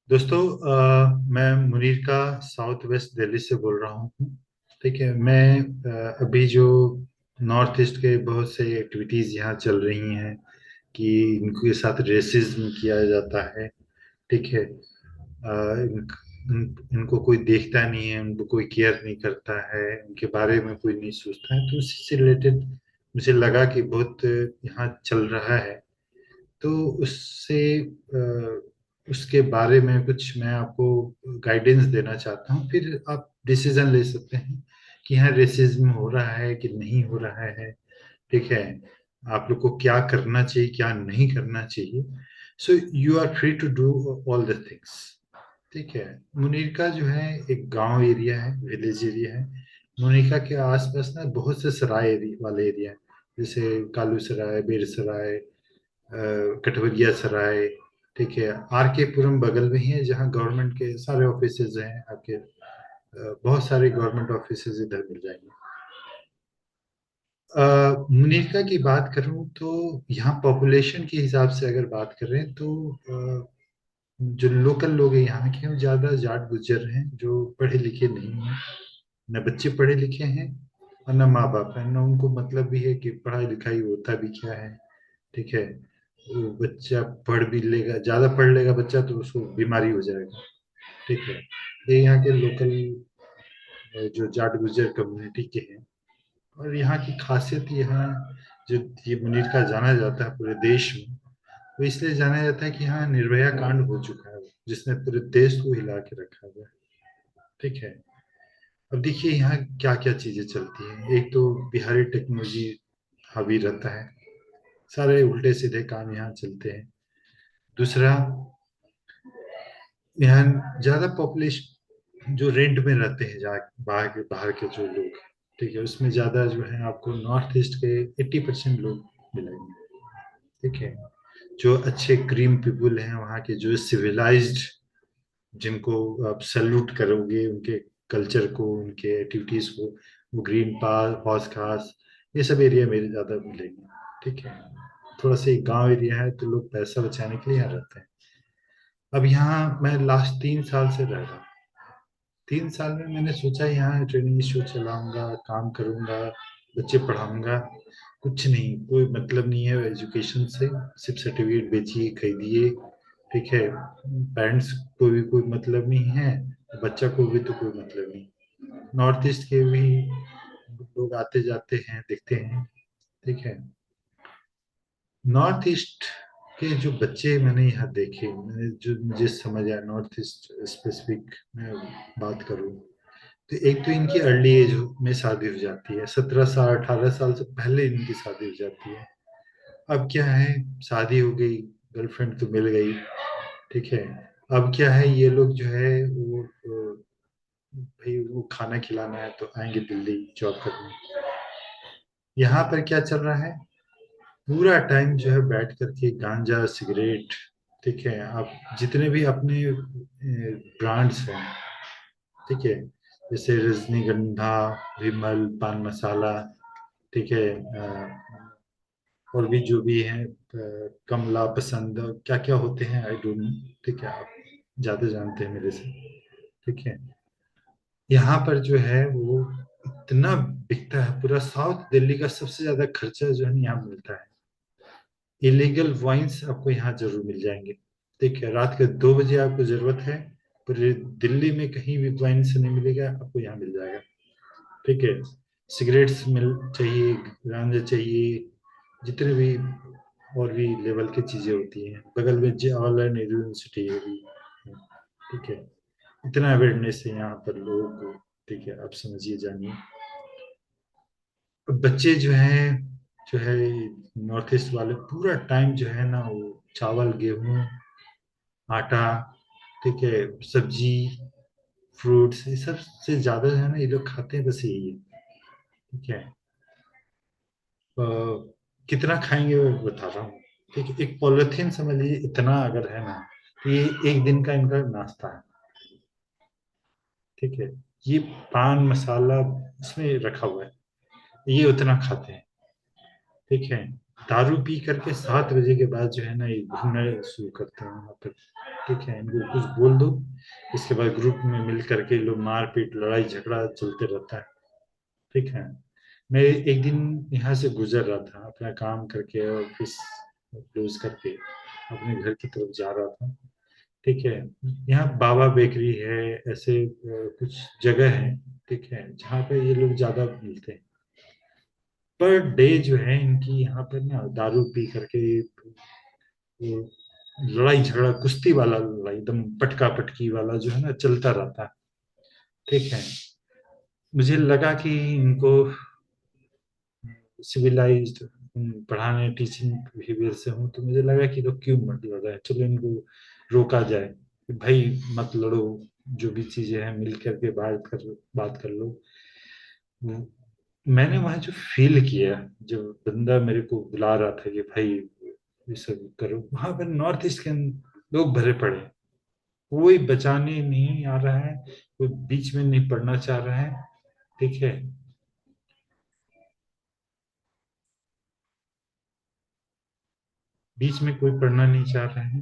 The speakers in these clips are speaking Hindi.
दोस्तों, मैं मुनीर का साउथ वेस्ट दिल्ली से बोल रहा हूँ। ठीक है। मैं अभी जो नॉर्थ ईस्ट के बहुत से एक्टिविटीज़ यहाँ चल रही हैं कि इनके साथ रेसिज्म किया जाता है। ठीक है। इनको कोई देखता नहीं है, उनको कोई केयर नहीं करता है, उनके बारे में कोई नहीं सोचता है। तो उससे रिलेटेड मुझे लगा कि बहुत यहाँ चल रहा है। तो उससे उसके बारे में कुछ मैं आपको गाइडेंस देना चाहता हूँ, फिर आप डिसीजन ले सकते हैं कि यहाँ रेसिज्म हो रहा है कि नहीं हो रहा है। ठीक है। आप लोग को क्या करना चाहिए, क्या नहीं करना चाहिए। So you are free to do all the things. ठीक है। मुनीरका जो है एक गांव एरिया है, विलेज एरिया है। मुनीरका के आसपास ना बहुत से सराय वाले एरिया है, जैसे कालू सराय, बेर सराय, कटवरिया सराय। ठीक है। आर के पुरम बगल में ही है, जहाँ गवर्नमेंट के सारे ऑफिसेज हैं आपके। बहुत सारे गवर्नमेंट ऑफिसेज इधर मिल जाएंगे। मुनीरका की बात करूं तो यहाँ पॉपुलेशन के हिसाब से अगर बात करें तो जो लोकल लोग हैं यहाँ के, वो ज्यादा जाट गुज्जर हैं जो पढ़े लिखे नहीं हैं। न बच्चे पढ़े लिखे हैं और न माँ बाप है, न उनको मतलब भी है कि पढ़ाई लिखाई होता भी क्या है। ठीक है। वो बच्चा पढ़ भी लेगा, ज्यादा पढ़ लेगा बच्चा तो उसको बीमारी हो जाएगा। ठीक है। ये यहाँ के लोकल जो जाट गुजर कम्युनिटी के हैं। और यहाँ की खासियत, यहाँ जो ये मुनीर का जाना जाता है पूरे देश में, वो इसलिए जाना जाता है कि यहाँ निर्भया कांड हो चुका है, जिसने पूरे देश को हिला के रखा हुआ है। ठीक है। अब देखिए यहाँ क्या क्या चीजें चलती हैं। एक तो बिहारी टेक्नोलॉजी हावी रहता है, सारे उल्टे सीधे काम यहाँ चलते हैं। दूसरा, यहाँ ज्यादा पॉपुलेशन जो रेंट में रहते हैं, जहाँ बाहर के जो लोग, ठीक है, उसमें ज्यादा जो है आपको नॉर्थ ईस्ट के 80% लोग मिलेंगे। ठीक है। जो अच्छे क्रीम पीपुल हैं वहाँ के, जो सिविलाइज्ड, जिनको आप सल्यूट करोगे उनके कल्चर को, उनके एक्टिविटीज को, वो ग्रीन पास हौस खास, ये सब एरिया मेरे ज्यादा मिलेंगे। ठीक है। थोड़ा सा गांव एरिया है तो लोग पैसा बचाने के लिए यहाँ रहते हैं। अब यहाँ मैं लास्ट 3 साल से रह रहा हूँ। 3 साल में मैंने सोचा यहाँ ट्रेनिंग इंस्टीट्यूट चलाऊंगा, काम करूंगा, बच्चे पढ़ाऊंगा। कुछ नहीं, कोई मतलब नहीं है एजुकेशन से। सिर्फ सर्टिफिकेट बेचिए, खरीदिए। ठीक है। पेरेंट्स को भी कोई मतलब नहीं है, बच्चा को भी तो कोई मतलब नहीं। नॉर्थ ईस्ट के भी लोग आते जाते हैं, दिखते हैं। ठीक है। नॉर्थ ईस्ट के जो बच्चे मैंने यहाँ देखे, मैंने जो मुझे समझ आया, नॉर्थ ईस्ट स्पेसिफिक में बात करूँ, तो एक तो इनकी अर्ली एज में शादी हो जाती है, 17 साल 18 साल से पहले इनकी शादी हो जाती है। अब क्या है, शादी हो गई, गर्लफ्रेंड तो मिल गई। ठीक है। अब क्या है, ये लोग जो है वो भाई वो खाना खिलाना है तो आएंगे दिल्ली जॉब करने। यहाँ पर क्या चल रहा है, पूरा टाइम जो है बैठ करके गांजा सिगरेट। ठीक है। आप जितने भी अपने ब्रांड्स हैं, ठीक है, जैसे रजनीगंधा, विमल, पान मसाला, ठीक है, और भी जो भी हैं, कमला पसंद, क्या क्या होते हैं आई डोंट नो। ठीक है। आप ज्यादा जानते हैं मेरे से। ठीक है। यहाँ पर जो है वो इतना बिकता है, पूरा साउथ दिल्ली का सबसे ज्यादा खर्चा जो है यहाँ मिलता है। इलीगल वाइन्स आपको यहाँ जरूर मिल जाएंगे। ठीक है। रात के 2 बजे आपको जरूरत है, पूरे दिल्ली में कहीं भी वाइन्स नहीं मिलेगा, आपको यहाँ मिल जाएगा। ठीक है। सिगरेट्स मिल चाहिए, गांजा चाहिए, जितने भी और भी लेवल की चीजें होती हैं। बगल में जवाहरलाल नेहरू यूनिवर्सिटी है भी। ठीक है। इतना अवेयरनेस है यहाँ पर लोगों को। ठीक है। आप समझिए, जानिए। बच्चे जो है नॉर्थ ईस्ट वाले पूरा टाइम जो है ना, वो चावल, गेहूं, आटा, ठीक है, सब्जी, फ्रूट्स, ये सब से ज्यादा जो है ना ये लोग खाते हैं, बस यही है। ठीक है। अ, कितना खाएंगे वो बता रहा हूँ। ठीक है। एक पॉलिथीन समझ लीजिए इतना अगर है ना, तो ये एक दिन का इनका नाश्ता है। ठीक है। ये पान मसाला इसमें रखा हुआ है, ये उतना खाते हैं। ठीक है। दारू पी करके 7 बजे के बाद जो है ना ये घूमना शुरू करते हैं वहां पर। ठीक है, इनको कुछ बोल दो, इसके बाद ग्रुप में मिल करके लोग मारपीट लड़ाई झगड़ा चलते रहता है। ठीक है। मैं एक दिन यहाँ से गुजर रहा था, अपना काम करके ऑफिस क्लोज करके अपने घर की तरफ जा रहा था। ठीक है। यहाँ बाबा बेकरी है, ऐसे कुछ जगह है, ठीक है, जहाँ पे ये लोग ज्यादा मिलते हैं। पर डे जो है इनकी यहाँ पर ना दारू पी करके ये लड़ाई झगड़ा कुश्ती वाला लड़ाई, एकदम पटका पटकी वाला जो है ना चलता रहता है। ठीक है। मुझे लगा कि इनको सिविलाइज्ड पढ़ाने टीचिंग बिहेवियर से हूँ, तो मुझे लगा कि लोग क्यों मत लड़ रहे हैं, चलो इनको रोका जाए कि भाई मत लड़ो, जो भी चीजें हैं मिल करके बात कर लो। मैंने वहां जो फील किया, जो बंदा मेरे को बुला रहा था कि भाई ये सब करो, वहां पर नॉर्थ ईस्ट के लोग भरे पड़े हैं। कोई बचाने नहीं आ रहा है, कोई बीच में नहीं पड़ना चाह रहा है। ठीक है। बीच में कोई पढ़ना नहीं चाह रहा है।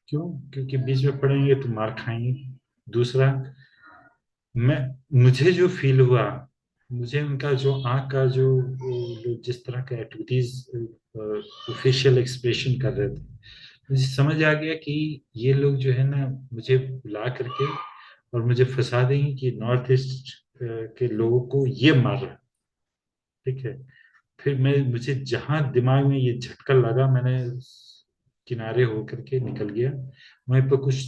क्यों? क्योंकि बीच में पढ़ेंगे तो मार खाएंगे। दूसरा, मैं मुझे जो फील हुआ, मुझे उनका जो आंख का जो लोग जिस तरह का एक्टिविटीज फेशियल एक्सप्रेशन कर रहे थे, मुझे समझ आ गया कि ये लोग जो है ना मुझे बुला करके और मुझे फंसा देंगे कि नॉर्थ ईस्ट के लोगों को ये मार रहा है। ठीक है। फिर मुझे जहां दिमाग में ये झटका लगा, मैंने किनारे होकर के निकल गया। वहीं पर कुछ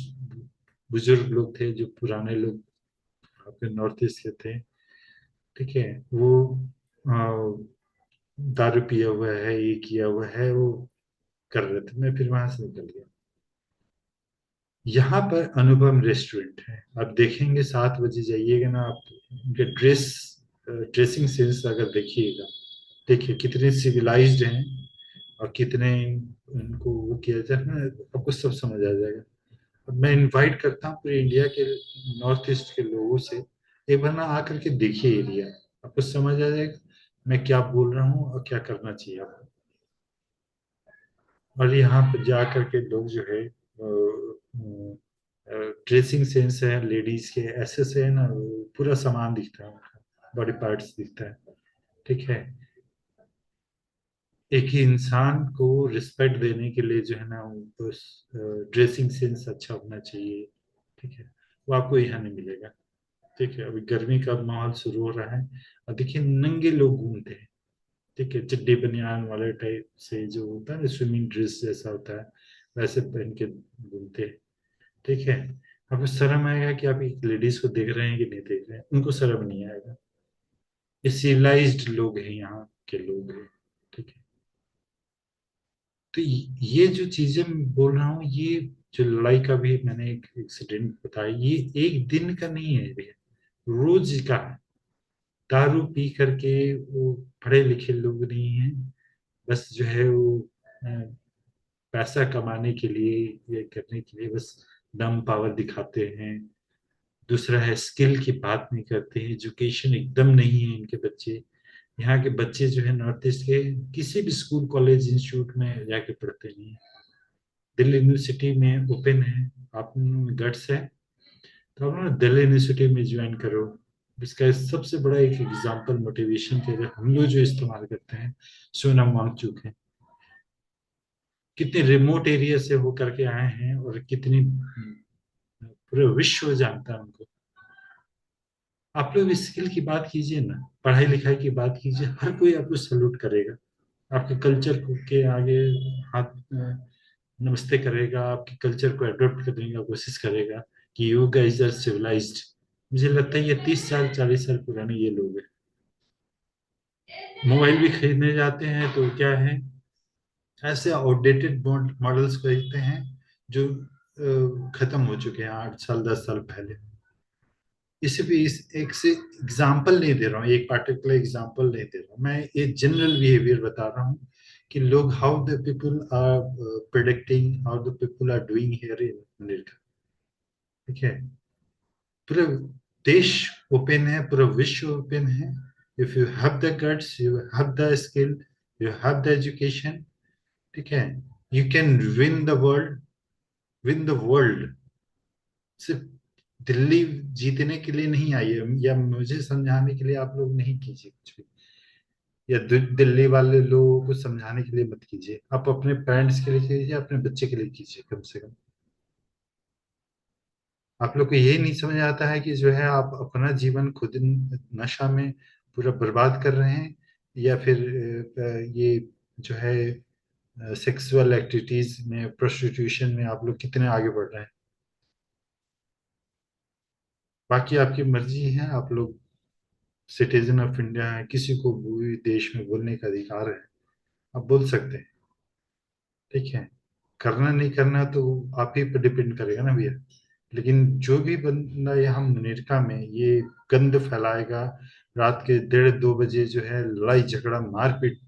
बुजुर्ग लोग थे, जो पुराने लोग अपने नॉर्थ ईस्ट के थे। ठीक है। वो दारू पिया हुआ है, ये किया हुआ है, वो कर रहे थे। मैं फिर वहां से निकल गया। यहाँ पर अनुपम रेस्टोरेंट है, आप देखेंगे 7 बजे जाइएगा ना आप, उनके ड्रेसिंग सेंस अगर देखिएगा, देखिए कितने सिविलाइज्ड हैं और कितने उनको वो किया जाए ना, आपको सब समझ आ जाएगा। अब मैं इनवाइट करता हूँ पूरे इंडिया के नॉर्थ ईस्ट के लोगों से, एक बार ना आकर के देखिए एरिया, आपको समझ आ जाएगा मैं क्या बोल रहा हूँ और क्या करना चाहिए आपको। और यहाँ पर जा करके लोग जो है ड्रेसिंग सेंस है लेडीज के ऐसे से है ना, पूरा सामान दिखता है उनका, बॉडी पार्ट्स दिखता है। ठीक है। एक ही इंसान को रिस्पेक्ट देने के लिए जो है ना उनको ड्रेसिंग सेंस अच्छा होना चाहिए। ठीक है। वो आपको यहाँ नहीं मिलेगा। ठीक है। अभी गर्मी का माहौल शुरू हो रहा है और देखिए नंगे लोग घूमते हैं। ठीक है, चड्डी बनियान वाले टाइप से जो होता है ना, स्विमिंग ड्रेस जैसा होता है, वैसे पहन के घूमते हैं। ठीक है। आपको शर्म आएगा कि आप एक लेडीज को देख रहे हैं कि नहीं देख रहे हैं, उनको शर्म नहीं आएगा। ये सिविलाइज्ड लोग हैं, यहाँ के लोग हैं। ठीक है। तो ये जो चीजें मैं बोल रहा हूँ, ये जो लड़ाई का भी मैंने एक इंसिडेंट बताया, ये एक दिन का नहीं है भैया, रोज का है। दारू पी करके वो पढ़े लिखे लोग नहीं हैं, बस जो है वो अ, पैसा कमाने के लिए, ये करने के लिए बस दम पावर दिखाते हैं। दूसरा है स्किल की बात नहीं करते हैं, एजुकेशन एकदम नहीं है इनके बच्चे। यहाँ के बच्चे जो है नॉर्थ ईस्ट के किसी भी स्कूल कॉलेज इंस्टीट्यूट में जाके पढ़ते नहीं है। दिल्ली यूनिवर्सिटी में ओपन है, आप गट्स है तो आप ना दिल्ली यूनिवर्सिटी में ज्वाइन करो। इसका सबसे बड़ा एक एग्जाम्पल मोटिवेशन के लिए हम लोग जो इस्तेमाल करते हैं, सोनम वांगचुक है। कितने रिमोट एरिया से होकर के आए हैं और कितनी पूरे विश्व जानता है उनको। आप लोग स्किल की बात कीजिए ना, पढ़ाई लिखाई की बात कीजिए, हर कोई आपको सल्यूट करेगा, आपके कल्चर के आगे हाथ नमस्ते करेगा, आपके कल्चर को अडॉप्ट करने का कोशिश करेगा कि यू गाइस आर सिविलाइज्ड। मुझे लगता है ये 30 साल 40 साल पुराने ये लोग हैं। मोबाइल भी खरीदने जाते हैं तो क्या है, ऐसे आउटडेटेड मॉडल्स खरीदते हैं जो खत्म हो चुके हैं 8 साल 10 साल पहले। इसी पे इस एक से एग्जाम्पल नहीं दे रहा हूँ, एक पार्टिकुलर एग्जाम्पल नहीं दे रहा हूँ, मैं एक जनरल बिहेवियर बता रहा हूँ कि लोग how the people are predicting, how the people are doing here in America. ठीक है। पूरा देश ओपन है, पूरा विश्व ओपन है। If you have the guts, you have the skill, you have the education, ठीक है, you can win the world, win the world. सिर्फ दिल्ली जीतने के लिए नहीं आई है, या मुझे समझाने के लिए आप लोग नहीं कीजिए कुछ भी, या दिल्ली वाले लोगों को समझाने के लिए मत कीजिए, आप अपने पेरेंट्स के लिए कीजिए, अपने बच्चे के लिए कीजिए कम से कम। आप लोग को ये नहीं समझ आता है कि जो है आप अपना जीवन खुद नशा में पूरा बर्बाद कर रहे हैं, या फिर ये जो है सेक्सुअल एक्टिविटीज में, प्रोस्टिट्यूशन में आप लोग कितने आगे बढ़ रहे हैं। बाकी आपकी मर्जी है, आप लोग सिटीजन ऑफ इंडिया हैं, किसी को भी देश में बोलने का अधिकार है, आप बोल सकते हैं, ठीक है। करना नहीं करना तो आप ही पर डिपेंड करेगा ना भैया। लेकिन जो भी बंदा यहाँ अमेरिका में ये गंद फैलाएगा, रात के 1:30-2 बजे जो है लड़ाई झगड़ा मारपीट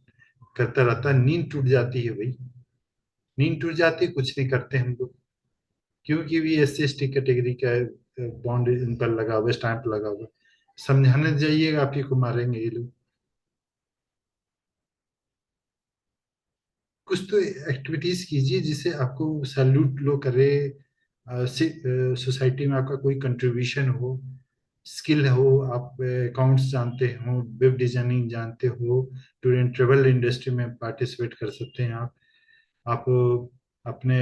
करता रहता है, नींद टूट जाती है भाई, नींद टूट जाती है, कुछ नहीं करते हम लोग, क्योंकि भी SC ST कैटेगरी का बॉन्ड इन पर लगा हुआ, स्टैंप लगा हुआ। समझाने जाइएगा, आप ही को मारेंगे ये लोग। कुछ तो एक्टिविटीज कीजिए जिससे आपको सैल्यूट लो करे, सोसाइटी में आपका कोई कंट्रीब्यूशन हो, स्किल हो, आप अकाउंट्स जानते हो, वेब डिजाइनिंग जानते हो, टूर एंड ट्रेवल इंडस्ट्री में पार्टिसिपेट कर सकते हैं आप अपने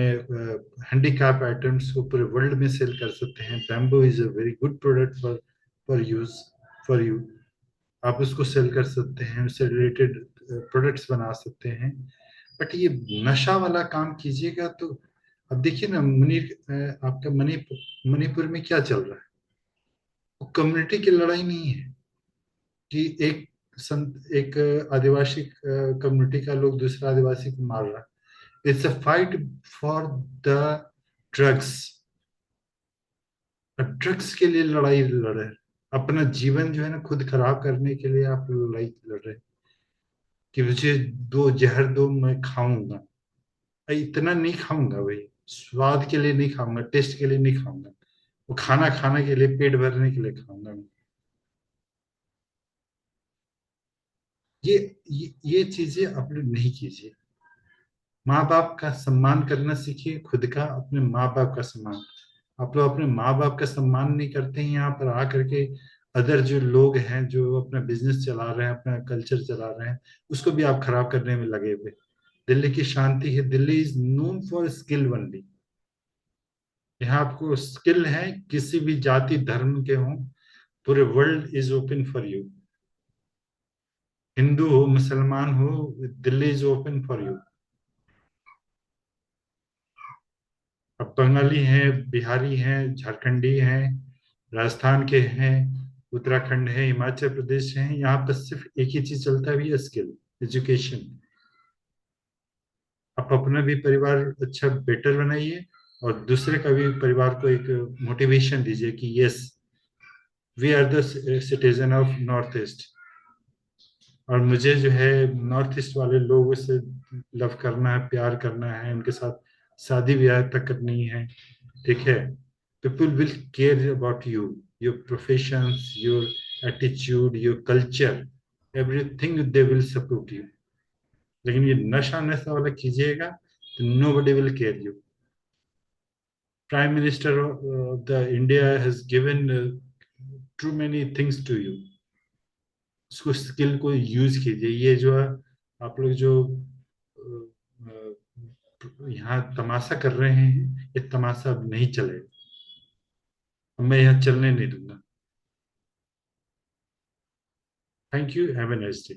हैंडीक्राफ्ट आइटम्स को पूरे वर्ल्ड में सेल कर सकते हैं। Bamboo is a very good product for for use for you, आप उसको सेल कर सकते हैं, उससे रिलेटेड प्रोडक्ट्स बना सकते हैं। बट ये नशा वाला काम कीजिएगा तो, अब देखिए ना मुनीर, आपका मणिपुर में क्या चल रहा है, वो कम्युनिटी की लड़ाई नहीं है कि एक आदिवासी कम्युनिटी का लोग दूसरा आदिवासी को मार रहा है। It's a fight for the drugs, drugs के लिए लड़ाई लड़ रहे हैं। अपना जीवन जो है ना खुद खराब करने के लिए आप लड़ाई लड़ रहे हैं कि मुझे दो जहर दो, मैं खाऊंगा। इतना नहीं खाऊंगा भाई, स्वाद के लिए नहीं खाऊंगा, टेस्ट के लिए नहीं खाऊंगा, वो खाना खाने के लिए, पेट भरने के लिए खाऊंगा मैं। ये चीजें आप लोग नहीं कीजिए। माँ बाप का सम्मान करना सीखिए, खुद का, अपने माँ बाप का सम्मान। आप लोग अपने माँ बाप का सम्मान नहीं करते हैं, यहाँ पर आ करके अदर जो लोग हैं जो अपना बिजनेस चला रहे हैं, अपना कल्चर चला रहे हैं, उसको भी आप खराब करने में लगे हुए। दिल्ली की शांति है, Delhi is known for skill only. यहाँ आपको स्किल है, किसी भी जाति धर्म के हों, पूरे world is open for you. Hindu हो, मुसलमान हो, Delhi is open for you. अब बंगाली हैं, बिहारी हैं, झारखंडी हैं, राजस्थान के हैं, उत्तराखंड है, हिमाचल प्रदेश है, यहाँ पर सिर्फ एक ही चीज चलता है भैया, स्किल, एजुकेशन। आप अपना भी परिवार अच्छा बेटर बनाइए, और दूसरे का भी परिवार को एक मोटिवेशन दीजिए कि yes, we are the citizen of north east, और मुझे जो है नॉर्थ ईस्ट वाले लोगों से लव करना है, प्यार करना है, उनके साथ शादी ब्याह तक करनी है, ठीक है। People will care about you, your professions, your attitude, your culture, everything they will support you. लेकिन ये नशा नशा वाला कीजिएगा तो nobody will care you. Prime minister of the India has given too many things to you, उसको स्किल को यूज कीजिए। ये जो है आप लोग जो यहाँ तमाशा कर रहे हैं, ये तमाशा अब नहीं चलेगा, मैं यहाँ चलने नहीं दूंगा। Thank you, have a nice day.